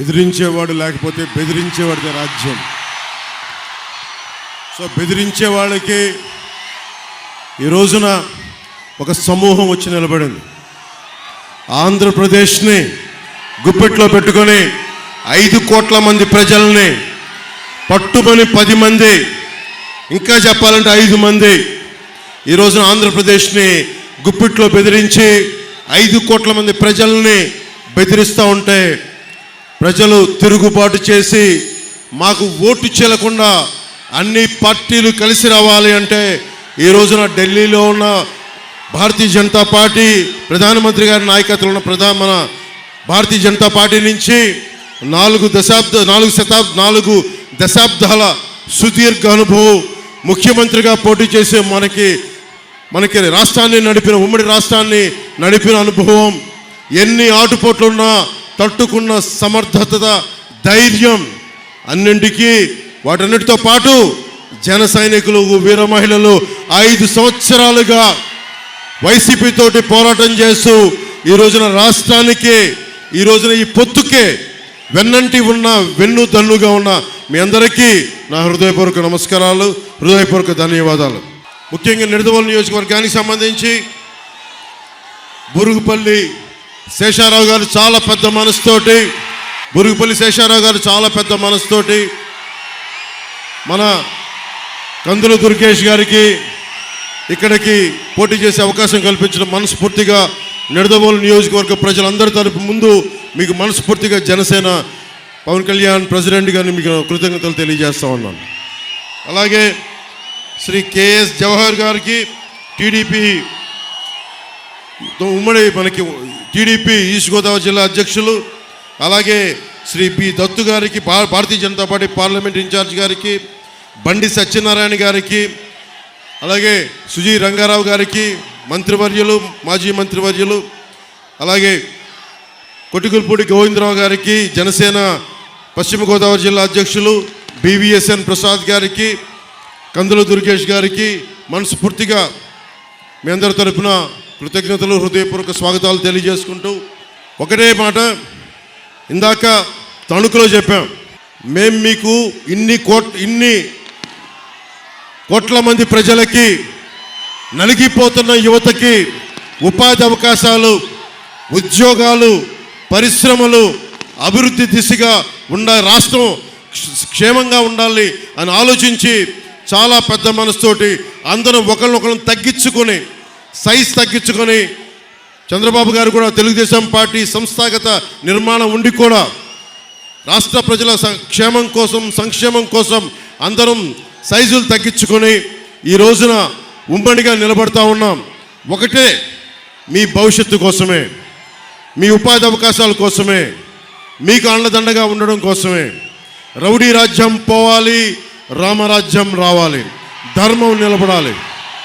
ఎదిరించేవాడు లేకపోతే బెదిరించేవాడిదే రాజ్యం. సో బెదిరించే వాళ్ళకి ఈ రోజున ఒక సమూహం వచ్చి నిలబడింది. ఆంధ్రప్రదేశ్ని గుప్పెట్లో పెట్టుకొని 5 కోట్ల మంది ప్రజల్ని పట్టుమని 10 మంది, ఇంకా చెప్పాలంటే 5 మంది ఈ రోజున ఆంధ్రప్రదేశ్ని గుప్పిట్లో బెదిరించి 5 కోట్ల మంది ప్రజల్ని బెదిరిస్తూ ఉంటే ప్రజలు తిరుగుబాటు చేసి మాకు ఓటు చెల్లకుండా అన్ని పార్టీలు కలిసి రావాలి అంటే ఈ రోజున ఢిల్లీలో ఉన్న భారతీయ జనతా పార్టీ ప్రధానమంత్రి గారి నాయకత్వంలో ఉన్న మన భారతీయ జనతా పార్టీ నుంచి 4 దశాబ్దాల సుదీర్ఘ అనుభవం, ముఖ్యమంత్రిగా పోటీ చేసే మనకి రాష్ట్రాన్ని నడిపిన, ఉమ్మడి రాష్ట్రాన్ని నడిపిన అనుభవం, ఎన్ని ఆటుపోట్లున్నా తట్టుకున్న సమర్థత, ధైర్యం, అన్నింటికీ వాటన్నిటితో పాటు జన సైనికులు, వీర మహిళలు 5 సంవత్సరాలుగా వైసీపీ తోటి పోరాటం చేస్తూ ఈ రోజున రాష్ట్రానికి, ఈ రోజున ఈ పొత్తుకే వెన్నంటి ఉన్న, వెన్నుదన్నుగా ఉన్న మీ అందరికీ నా హృదయపూర్వక నమస్కారాలు, హృదయపూర్వక ధన్యవాదాలు. ముఖ్యంగా నిడదవోలు నియోజకవర్గానికి సంబంధించి బురుగుపల్లి శేషారావు గారు చాలా పెద్ద మనసుతోటి మన కందుల దుర్గేష్ గారికి ఇక్కడికి పోటీ చేసే అవకాశం కల్పించడం మనస్ఫూర్తిగా నిడదవోలు నియోజకవర్గ ప్రజలందరి తరపు ముందు మీకు మనస్ఫూర్తిగా జనసేన పవన్ కళ్యాణ్ ప్రెసిడెంట్ గారిని మీకు కృతజ్ఞతలు తెలియజేస్తా ఉన్నాను. అలాగే శ్రీ కేఎస్ జవహర్ గారికి టీడీపీ ఉమ్మడి టీడీపీ ఈస్ట్ గోదావరి జిల్లా అధ్యక్షులు, అలాగే శ్రీ పి దత్తు గారికి Bharatiya Janata party parliament incharge గారికి, బండి సత్యనారాయణ గారికి, అలాగే సుజీ రంగారావు గారికి మంత్రివర్యులు, మాజీ మంత్రివర్యులు, అలాగే కొటికుల్పూడి గోవిందరావు గారికి జనసేన పశ్చిమ గోదావరి జిల్లా అధ్యక్షులు, బివిఎస్ఎన్ ప్రసాద్ గారికి, కందుల దుర్గేష్ గారికి మనస్ఫూర్తిగా మీ అందరి తరఫున కృతజ్ఞతలు, హృదయపూర్వక స్వాగతాలు తెలియజేసుకుంటూ ఒకటే మాట ఇందాక తణుకులో చెప్పాం, మేము మీకు ఇన్ని కోట్ల మంది ప్రజలకి, నలిగిపోతున్న యువతకి ఉపాధి అవకాశాలు, ఉద్యోగాలు, పరిశ్రమలు, అభివృద్ధి దిశగా రాష్ట్రం క్షేమంగా ఉండాలి అని ఆలోచించి చాలా పెద్ద మనసుతోటి అందరం ఒకరినొకరు తగ్గించుకొని, సైజ్ తగ్గించుకొని, చంద్రబాబు గారు కూడా తెలుగుదేశం పార్టీ సంస్థాగత నిర్మాణం ఉండి కూడా రాష్ట్ర ప్రజల క్షేమం కోసం, సంక్షేమం కోసం అందరం సైజులు తగ్గించుకొని ఈ రోజున ఉమ్మడిగా నిలబడతా ఉన్నాం. ఒకటే, మీ భవిష్యత్తు కోసమే, మీ ఉపాధి అవకాశాల కోసమే, మీకు అండదండగా ఉండడం కోసమే. రౌడీ రాజ్యం పోవాలి, రామరాజ్యం రావాలి, ధర్మం నిలబడాలి.